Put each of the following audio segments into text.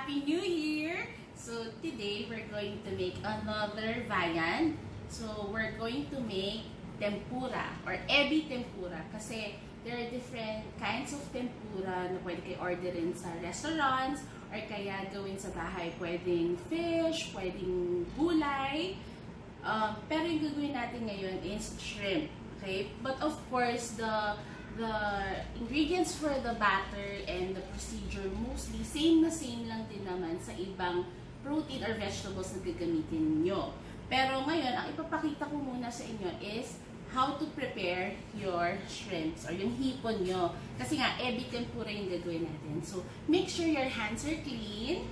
Happy New Year! So today we're going to make another viand. So we're going to make tempura or ebi tempura kasi there are different kinds of tempura na pwede kayo orderin sa restaurants or kaya gawin sa bahay. Pwedeng fish, pwedeng gulay. Pero yung gagawin natin ngayon is shrimp. Okay? But of course, the ingredients for the batter and the procedure mostly same lang din naman sa ibang protein or vegetables na gagamitin nyo. Pero ngayon, ang ipapakita ko muna sa inyo is how to prepare your shrimps or yung hipon nyo. Kasi nga, ebi tempura yung gagawin natin. So, make sure your hands are clean.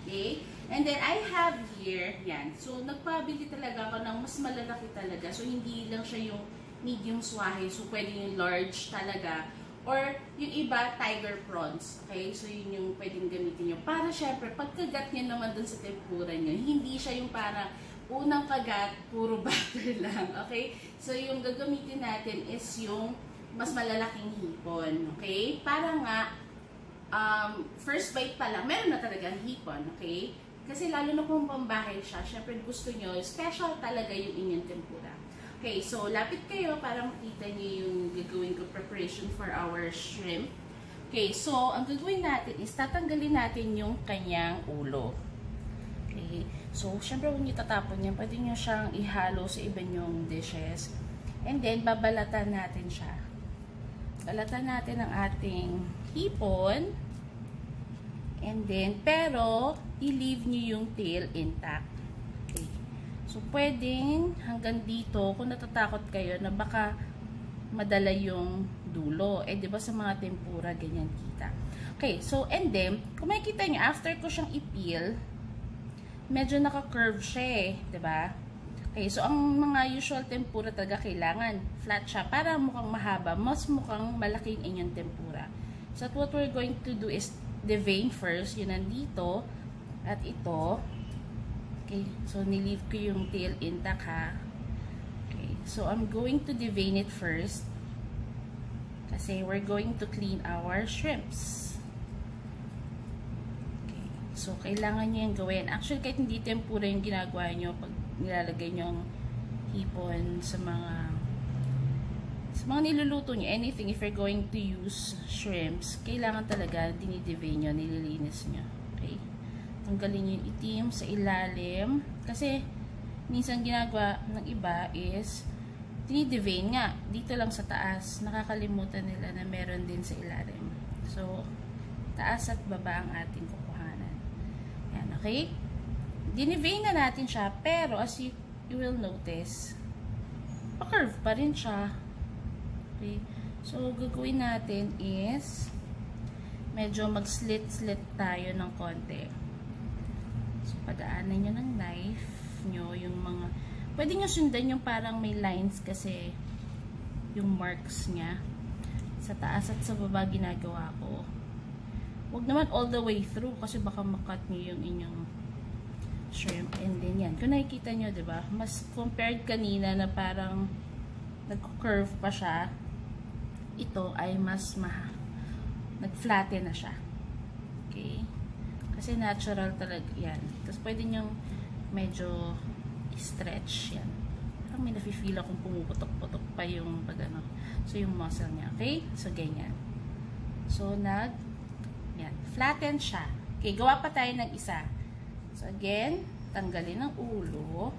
Okay? And then, I have here, yan. So, nagpabili talaga ako ng mas malalaki talaga. So, hindi lang siya yung medium swahe. So, pwede yung large talaga. Or, yung iba, tiger prawns. Okay? So, yun yung pwedeng gamitin nyo. Para, syempre, pagkagat nyo naman dun sa tempura nyo, hindi siya yung para unang kagat, puro butter lang. Okay? So, yung gagamitin natin is yung mas malalaking hipon. Okay? Para nga, first bite pa lang, meron na talaga hipon. Okay? Kasi lalo na kung pambahay siya, syempre gusto nyo, special talaga yung inyong tempura. Okay, so lapit kayo para makita niyo yung gagawin ko preparation for our shrimp. Okay, so ang gagawin natin is tatanggalin natin yung kanyang ulo. Okay, so syempre kung nyo tatapon yan, pwede nyo siyang ihalo sa iba nyong dishes. And then, babalatan natin siya. Balatan natin ang ating hipon. And then, pero, i-leave nyo yung tail intact. Okay. So, pwedeng hanggang dito, kung natatakot kayo na baka madala yung dulo. Eh, di ba sa mga tempura, ganyan kita. Okay, so, and then, kung makikita nyo, after ko siyang i-peel, medyo naka-curve siya eh, di ba? Okay, so, ang mga usual tempura talaga kailangan flat siya para mukhang mahaba, mas mukhang malaking inyong tempura. So, what we're going to do is devein first, yun nandito, at ito. Okay, so nilive ko yung tail intact ha. Okay, so I'm going to devein it first. Kasi we're going to clean our shrimps. Okay, so kailangan nyo yung gawin. Actually, kahit hindi tempura yung ginagawa nyo, pag nilalagay nyo ang hipon sa mga niluluto nyo, anything, if you're going to use shrimps, kailangan talaga dinidevein nyo, nililinis nyo. Okay? Tanggalin nyo yung itim sa ilalim. Kasi, minsan ginagawa ng iba is, dinidevein nga, dito lang sa taas. Nakakalimutan nila na meron din sa ilalim. So, taas at baba ang ating kukuhanan. Yan, okay? Dinidevein na natin siya, pero as you will notice, pa-curve pa rin siya. Okay. So, gagawin natin is medyo mag-slit-slit tayo ng konti. So, padaanan nyo ng knife nyo yung mga, pwede nyo sundan yung parang may lines kasi yung marks niya. Sa taas at sa baba ginagawa ko. Huwag naman all the way through kasi baka makat nyo yung inyong shrimp. And then yan. Kung nakikita nyo, diba? Mas compared kanina na parang nag-curve pa siya, ito ay mas nag-flatten na siya. Okay? Kasi natural talaga yan. Tapos pwede nyong medyo i-stretch yan. Parang may nafe-feel akong pumuputok-putok pa yung pag-ano. So, yung muscle niya. Okay? So, ganyan. So, yan. Flatten siya. Okay, gawa pa tayo ng isa. So, again, tanggalin ang ulo.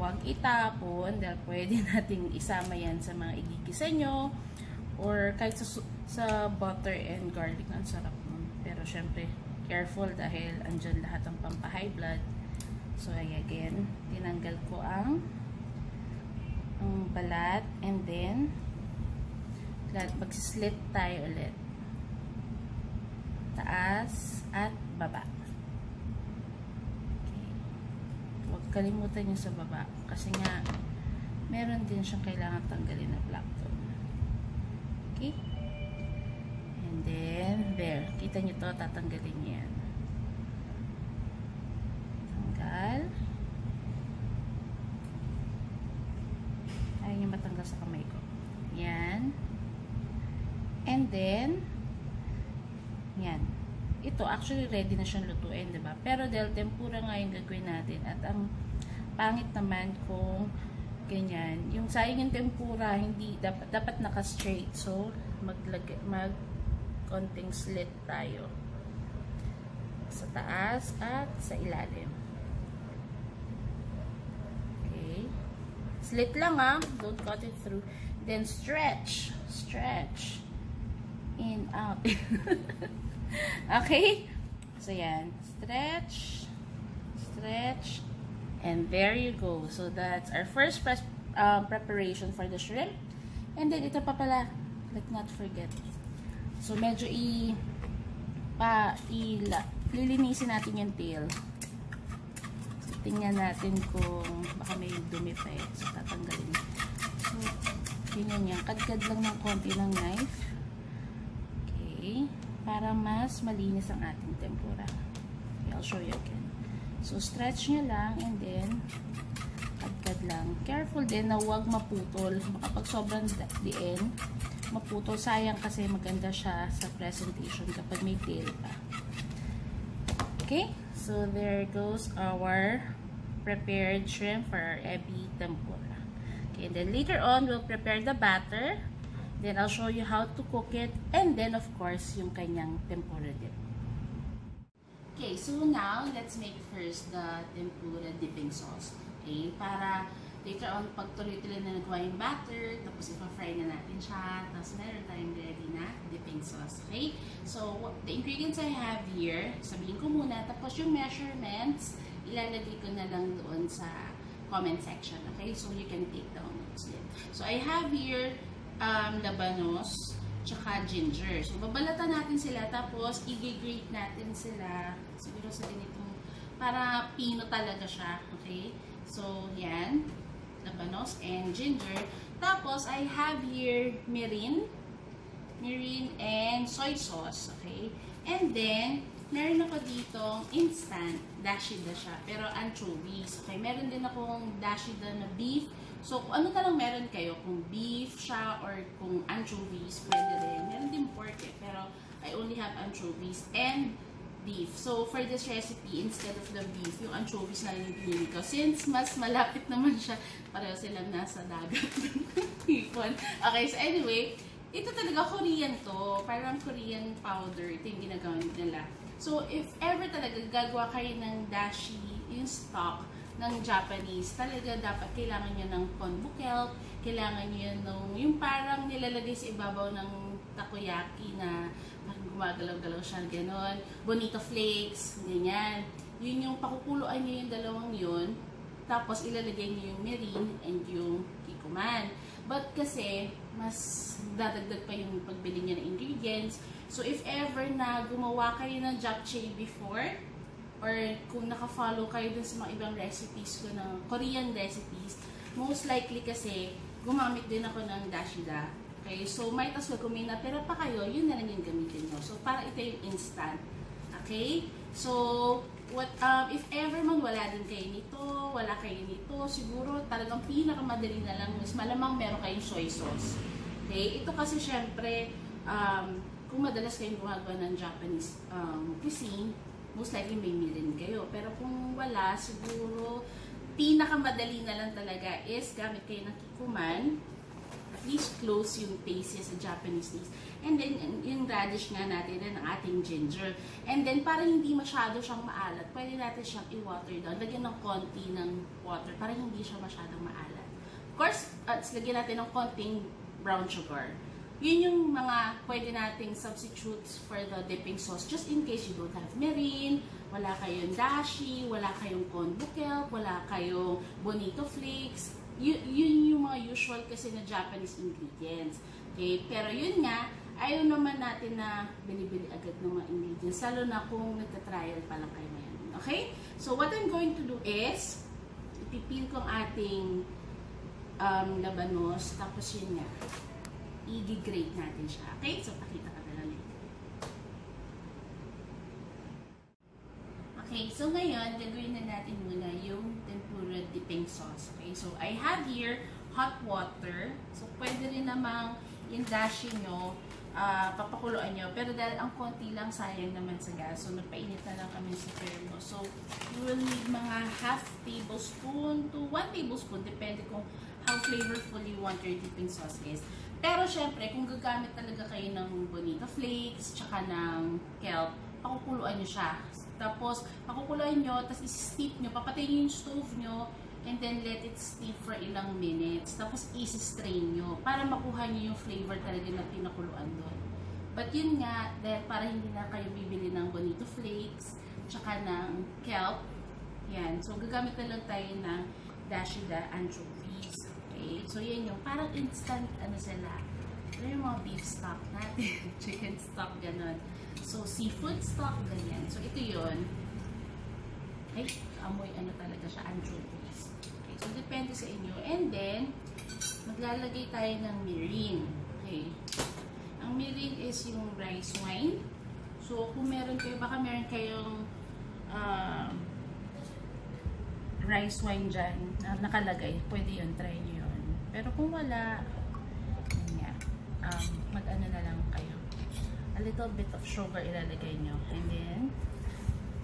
Huwag itapon dahil pwede nating isama yan sa mga igigisa nyo or kahit sa butter and garlic. Ang sarap nun. Pero syempre, careful dahil andyan lahat ng pampa-high blood. So, again, tinanggal ko ang balat and then mag-slit tayo ulit. Taas at baba. Kalimutan nyo sa baba. Kasi nga, meron din siyang kailangan tanggalin na plankton. Okay? And then, there. Kita nyo to, tatanggalin nyo yan. Tanggal. Ayaw nyo matanggal sa kamay ko. Yan. And then, yan. ito, actually ready na siyang lutuin, diba? Pero dahil tempura nga yung gagawin natin at ang pangit naman kung ganyan. Yung sayang yung tempura, hindi dapat naka-straight. So, mag konting slit tayo sa taas at sa ilalim. Okay. Slit lang don't cut it through. Then stretch in, out. Okay? So, yan. Stretch, and there you go. So, that's our first preparation for the shrimp. And then, ito pa pala, let's not forget. So, medyo lilinisin natin yung tail. So, tingnan natin kung baka may dumi pa eh. So, tatanggalin. So, tingnan yan. Kadkad lang ng konti ng knife. Okay. Para mas malinis ang ating tempura. Okay, I'll show you again. So, stretch nyo lang and then kadkad lang. Careful din na huwag maputol. Baka pag sobrang diin, maputol. Sayang kasi maganda siya sa presentation kapag may tail pa. Okay? So, there goes our prepared shrimp for our ebi tempura. Okay, and then later on, we'll prepare the batter. Then, I'll show you how to cook it. And then, of course, yung kanyang tempura dip. Okay, so now, let's make first the tempura dipping sauce. Okay, para later on, pag tuloy-tuloy na nagawa yung batter, tapos ipa-fry na natin siya, tapos meron tayong ready na dipping sauce. Okay, so the ingredients I have here, sabihin ko muna, tapos yung measurements, ilalagay ko na lang doon sa comment section. Okay, so you can take down notes din. So I have here labanos, tsaka ginger. So, babalatan natin sila, tapos i-grate natin sila, siguro sa ganitong, para pino talaga siya, okay? So, yan, labanos and ginger. Tapos, I have here mirin and soy sauce, okay? And then, meron ako ditong instant dashida siya, pero anchovies, okay? Meron din akong dashida na beef. So, kung ano na lang meron kayo, kung beef siya or kung anchovies, pwede rin. Meron din pork eh, pero I only have anchovies and beef. So, for this recipe, instead of the beef, yung anchovies na yung pinili ko. Since mas malapit naman siya, pareho silang nasa dagat. Okay, so anyway, ito talaga Korean to. Parang Korean powder. Ito yung ginagamit nila. So, if ever talaga gagawa kayo ng dashi, yung stock, ng Japanese, talaga dapat kailangan nyo ng konbukel, kailangan nyo yung parang nilalagay sa ibabaw ng takoyaki na parang gumagalaw-galaw siya, gano'n. Bonito flakes, ganyan. Yun yung pakukuluan nyo yung dalawang yun, tapos ilalagay nyo yung mirin and yung kikuman. But kasi, mas dadagdag pa yung pagbili nyo ng ingredients. So, if ever na gumawa kayo ng japchae before, or kung naka-follow kayo dun sa mga ibang recipes ko ng Korean recipes, most likely kasi gumamit din ako ng dashida. Okay, so might as well kung may natira pa kayo, yun na lang yung gamitin nyo. So para ito yung instant. Okay? So, if ever man wala din kayo nito, wala kayo nito, siguro talagang pinakamadali na lang, mas malamang meron kayong soy sauce. Okay? Ito kasi syempre, kung madalas kayong gumagawa ng Japanese cuisine, most likely may mirin kayo. Pero kung wala, siguro, pinakamadali na lang talaga is gamit kayo ng kikuman. At least close yung taste sa Japanese taste. And then, yung radish nga natin na ng ating ginger. And then, para hindi masyado siyang maalat, pwede natin siyang i-water down. Lagyan ng konti ng water para hindi siya masyadong maalat. Of course, lagyan natin ng konting brown sugar. Yun yung mga pwede nating substitutes for the dipping sauce just in case you don't have mirin, wala kayong dashi, wala kayong konbukel, wala kayong bonito flakes. Yun yung mga usual kasi na Japanese ingredients. Okay? Pero yun nga, ayaw naman natin na binibili agad ng mga ingredients, lalo na kung nagka-trial pa lang kayo ngayon. Okay? So what I'm going to do is, ipipil ko ang ating labanos, tapos yun nga, i-grate natin siya. Okay? So, pakita ka na lang ito. Okay, so ngayon, gagawin na natin muna yung tempura dipping sauce. Okay? So, I have here hot water. So, pwede rin namang yung dashi nyo, papakuluan nyo. Pero dahil ang konti lang, sayang naman sa gas. So, nagpainit na lang kami sa thermos. So, you will need mga half tablespoon to 1 tablespoon. Depende kung how flavorful you want your dipping sauce is. Pero, syempre, kung gagamit talaga kayo ng bonita flakes, tsaka ng kelp, pakukuluan nyo siya. Tapos, pakukuluan nyo, tapos isi-steep nyo, papatayin yung stove nyo, and then let it steep for ilang minutes. Tapos isi-strain nyo para makuha nyo yung flavor talaga na pinakuluan doon. But yun nga, dahil para hindi na kayo bibili ng bonito flakes, tsaka ng kelp, yan. So gagamit na lang tayo ng dashida anchovies. Okay? So yan yung parang instant, ano sila, ito yung mga beef stock natin, chicken stock, ganon. So seafood stock, ganyan. So ito yun. Ay, amoy ano talaga siya, anchovies. Okay, so depende sa inyo. And then, maglalagay tayo ng mirin. Okay. Ang mirin is yung rice wine. So, kung meron kayo, baka meron kayong rice wine dyan na nakalagay. Pwede yun, try nyo yun. Pero kung wala, yun nga, mag-ano na lang kayo. A little bit of sugar ilalagay nyo. And then,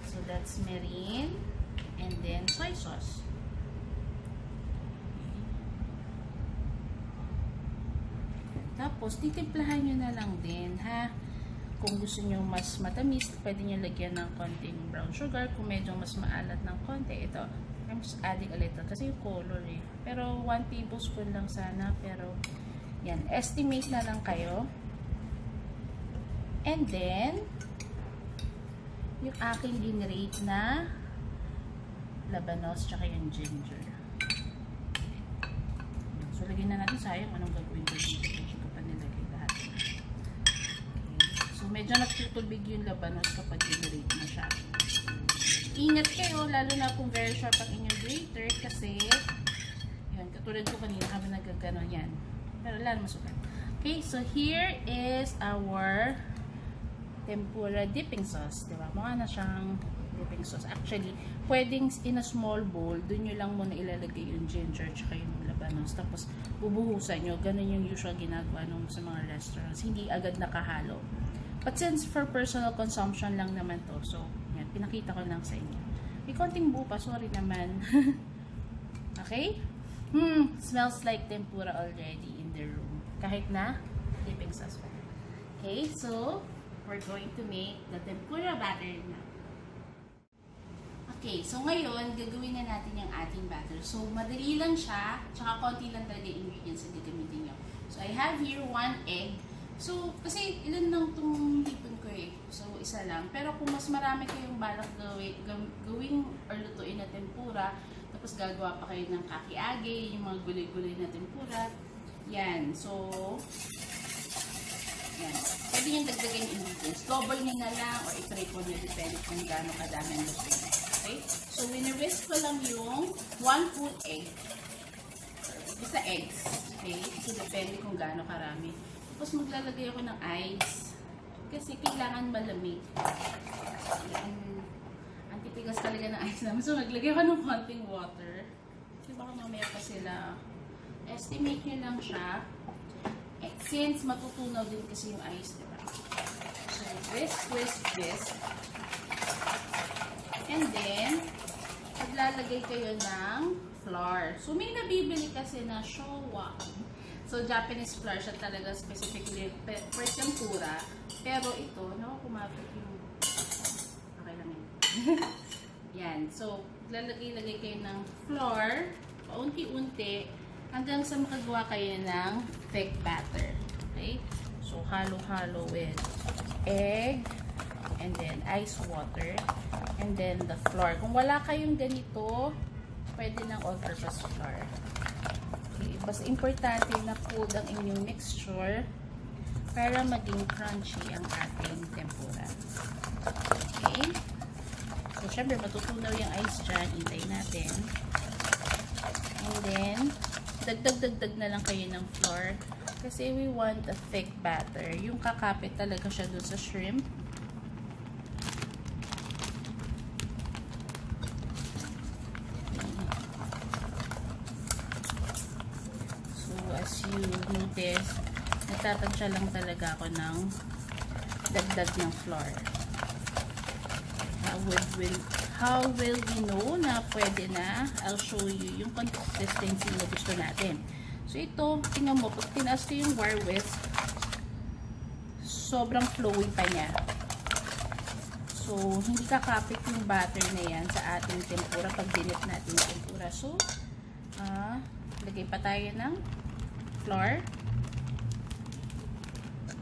so that's mirin, and then soy sauce. Tapos, titimplahan nyo na lang din, ha? Kung gusto nyo mas matamis, pwede nyo lagyan ng konting brown sugar. Kung medyo mas maalat ng konti, ito, I'm just adding a little, kasi yung color eh. Pero, 1 tablespoon lang sana, pero, yan, estimate na lang kayo. And then, yung aking ginrate na labanos tsaka yung ginger. So, lagyan na natin. Sayang, anong gagawin ko dito? Hindi ko pa nilagay lahat. Okay. So, medyo nagtutubig yung labanos kapag ginrate na siya. Ingat kayo, lalo na kung very sharp ang inyong grater kasi, yun, katulad ko kanina kami nagagano yan. Pero lalo masukat. Okay, so here is our tempura dipping sauce, diba? Mukha na siyang dipping sauce. Actually, pwedeng in a small bowl, dun nyo lang muna ilalagay yung ginger tsaka yung labanos. Tapos, bubuhusan nyo. Ganun yung usual ginagawa nung sa mga restaurants. Hindi agad nakahalo. But since for personal consumption lang naman to, so, yan, pinakita ko lang sa inyo. May konting bupa, sorry naman. Okay? Smells like tempura already in the room. Kahit na dipping sauce pa. Okay, so, we're going to make the tempura batter na. Okay, so ngayon, gagawin na natin yung ating batter. So, madali lang siya, tsaka konti lang talaga yung ingredients na gagamitin nyo. So, I have here 1 egg. So, kasi ilan lang itong hipon ko eh. So, isa lang. Pero kung mas marami kayong balak gawing or lutuin na tempura, tapos gagawa pa kayo ng kaki-age, yung mga gulay-gulay na tempura. Yan. So, yan. Pwede nyo dagdagan yung ingredients. Double nyo na lang or i-triple nyo depende kung gaano kadami ang lutuin. Okay? So, wini-whisk ko lang yung 1 full egg. Isa eggs. Okay? So, depende kung gaano karami. Tapos, maglalagay ako ng ice. Kasi, kailangan malamig. Ang titigas talaga ng ice namin. So, maglagay ako ng konting water. Kasi baka mamaya pa sila. Estimate nyo lang siya. Since matutunaw din kasi yung ice, diba? So, whisk, whisk, whisk. And then, maglalagay kayo ng flour. So, may nabibili kasi na showa. So, Japanese flour siya talaga specifically for tempura. Pero ito, kumapit yung... Okay lang yun. Yan. So, lalagay kayo ng flour, paunti-unti, hanggang sa makagawa kayo ng thick batter. Okay? So, halo-halo with egg, and then ice water, and then the flour. Kung wala kayong ganito, pwede ng all-purpose flour. Okay? Basta importante na cold ang inyong mixture para maging crunchy ang ating tempura. Okay? So, syempre, matutunaw yung ice dyan. Hintay natin. And then, dagdag na lang kayo ng flour kasi we want a thick batter. Yung kakapit talaga siya dun sa shrimp. So, as you notice, Nagtatansya lang talaga ako ng dagdag ng flour. How will we know na pwede na? I'll show you yung consistency na gusto natin. So ito, tingnan mo, pag tinaas ko yung wire whisk, sobrang flowy pa niya. So, hindi kakapit yung butter na yan sa ating tempura pag dinip natin yung tempura. So, lagay pa tayo ng flour.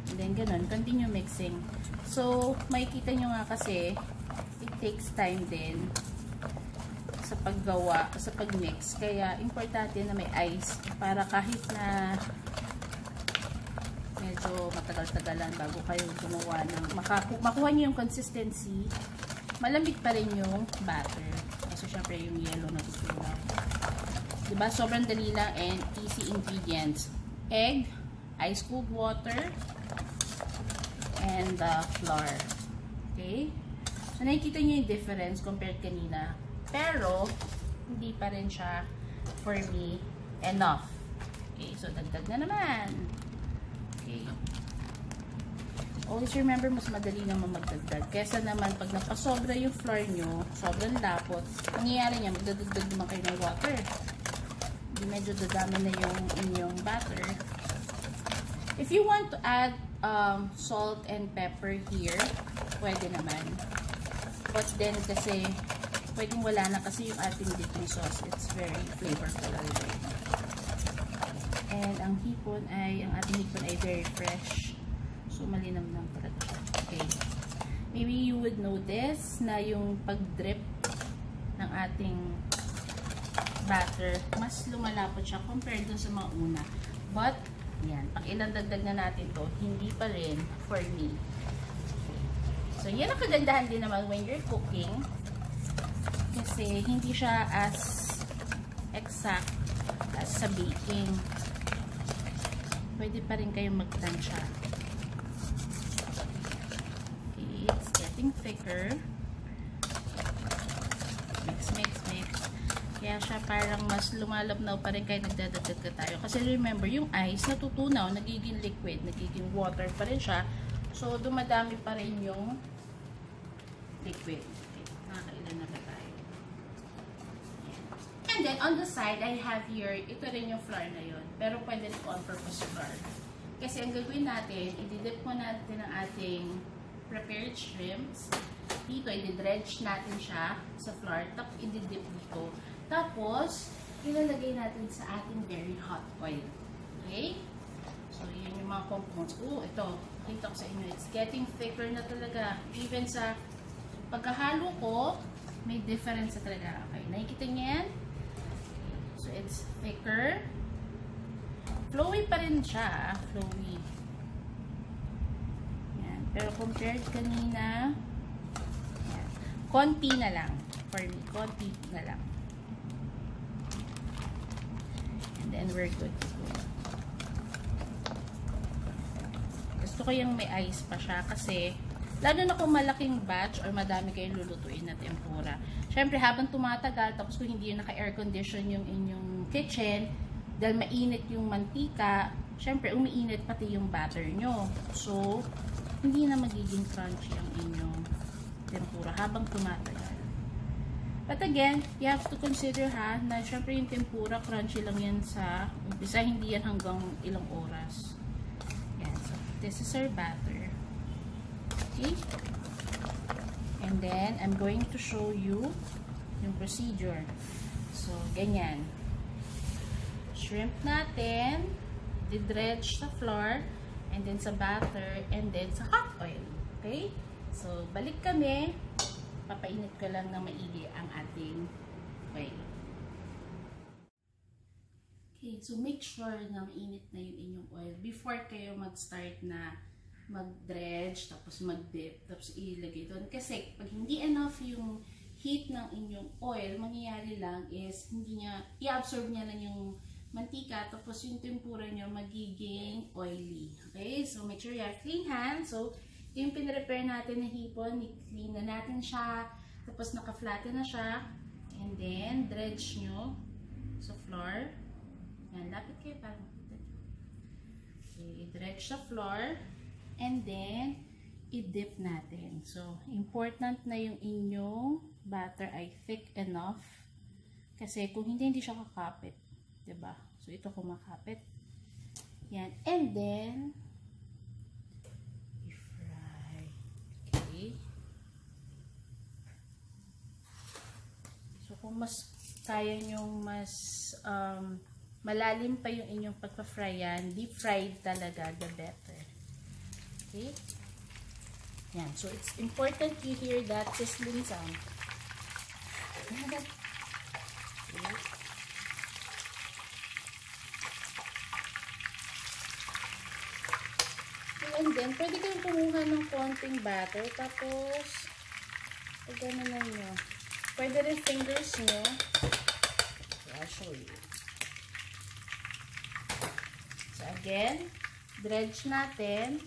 And then, ganun. Continue mixing. So, makikita nyo nga kasi, it takes time din sa paggawa, sa pagmix. Kaya, importante na may ice para kahit na medyo matagal-tagalan bago kayo gumawa ng makuha nyo yung consistency, malamig pa rin yung batter. Kasi syempre yung yellow na gusto nyo. Diba? Sobrang dali lang and easy ingredients. Egg, ice cold water, and flour. Okay? So, nakikita nyo yung difference compared kanina. Pero, hindi pa rin siya, for me, enough. Okay, so dagdag na naman. Okay. Always remember, mas madali naman magdagdag. Kesa naman, pag napasobra yung flour nyo, sobrang lapot, nangyayari niya, magdadagdag naman kayo ng water. Hindi medyo dadami na yung inyong batter. If you want to add salt and pepper here, pwede naman. But then, kasi, pwedeng wala na kasi yung ating dipping sauce. It's very flavorful already. And ang ating hipon ay very fresh. So, malinam-nam talaga siya. Okay. Maybe you would notice na yung pag-drip ng ating batter, mas lumalapot siya compared dun sa mga una. But, yan. Pag ilang dagdag na natin to, hindi pa rin for me. So, yan ang kagandahan din naman when you're cooking. Kasi hindi siya as exact as sa baking. Pwede pa rin kayong magtansya. Okay, it's getting thicker. Mix, mix, mix. Kaya siya parang mas lumalabnaw pa rin kayo nagdadagdag ka tayo. Kasi remember, yung ice natutunaw, nagiging liquid, nagiging water pa rin siya. So, dumadami pa rin yung liquid. Okay, nakakailan na ba tayo? And then, on the side, I have here, ito rin yung flour na yun. Pero pwede rin all-purpose flour. Kasi ang gagawin natin, i-dip mo natin ang ating prepared shrimps. Dito, i-dredge natin siya sa flour. Tapos, i-dip dito. Tapos, ilalagay natin sa ating very hot oil. Okay? So, yun yung mga components. Ito. Kita ko sa inyo. It's getting thicker na talaga. Even sa pagkahalo ko, may difference na talaga. Okay. Nakikita niyo yan? So, it's thicker. Flowy pa rin siya. Flowy. Yan. Pero compared kanina, yan. Konti na lang. For me, konti na lang. And then, we're good to go. Gusto ko yung may ice pa siya kasi lalo na kung malaking batch or madami kayong lulutuin na tempura. Siyempre, habang tumatagal, tapos kung hindi naka-air condition yung inyong kitchen, dahil mainit yung mantika, siyempre, umiinit pati yung batter nyo. So, hindi na magiging crunchy ang inyong tempura habang tumatagal. But again, you have to consider na siyempre yung tempura, crunchy lang yan sa umpisa, hindi yan hanggang ilang oras. Yan. So, this is our batter. Okay? And then, I'm going to show you yung procedure. So, ganyan. Shrimp natin, dredge sa flour, and then sa batter, and then sa hot oil. Okay? So, balik kami. Papainit ko lang na maigi ang ating oil. Okay, so make sure na mainit na yung inyong oil before kayo mag-start na mag-dredge, tapos mag-dip, tapos ilagay doon. Kasi pag hindi enough yung heat ng inyong oil, mangyayari lang is hindi niya, i-absorb niya lang yung mantika, tapos yung tempura niyo magiging oily. Okay? So make sure you have clean hands. So yung pinrepair natin na hipon, i-clean na natin siya, tapos naka-flatten na siya, and then dredge nyo sa flour. Yan, lapit kayo para makita nyo. Okay, i-dredge sa flour. And then, i-dip natin. So, important na yung inyong batter ay thick enough. Kasi kung hindi siya kakapit. Diba? So, ito kumakapit. Yan. And then, i-fry. Okay. So, kung mas kaya nyong mas malalim pa yung inyong pagpa-fry yan, deep fried talaga, the better. Okay? Yan. So, it's important you hear that sizzling sound. Okay. And then, pwede kayong kumuha ng konting batter. Tapos, gano'n na nyo. Pwede rin fingers nyo. So, I'll show you. So, again, dredge natin.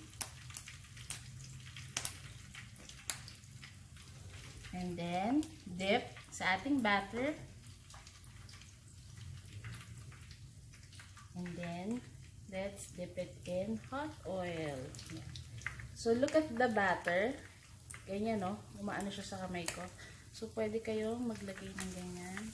And then, dip sa ating batter. And then, let's dip it in hot oil. So, look at the batter. Ganyan, no? Umaano siya sa kamay ko. So, pwede kayong maglagay ng ganyan.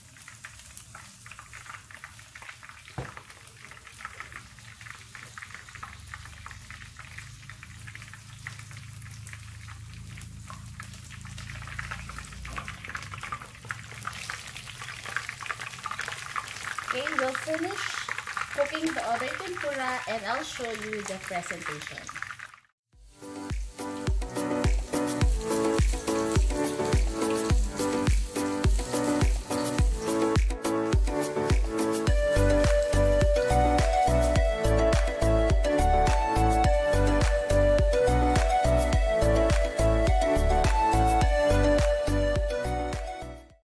Okay, we'll finish cooking the other tempura and I'll show you the presentation.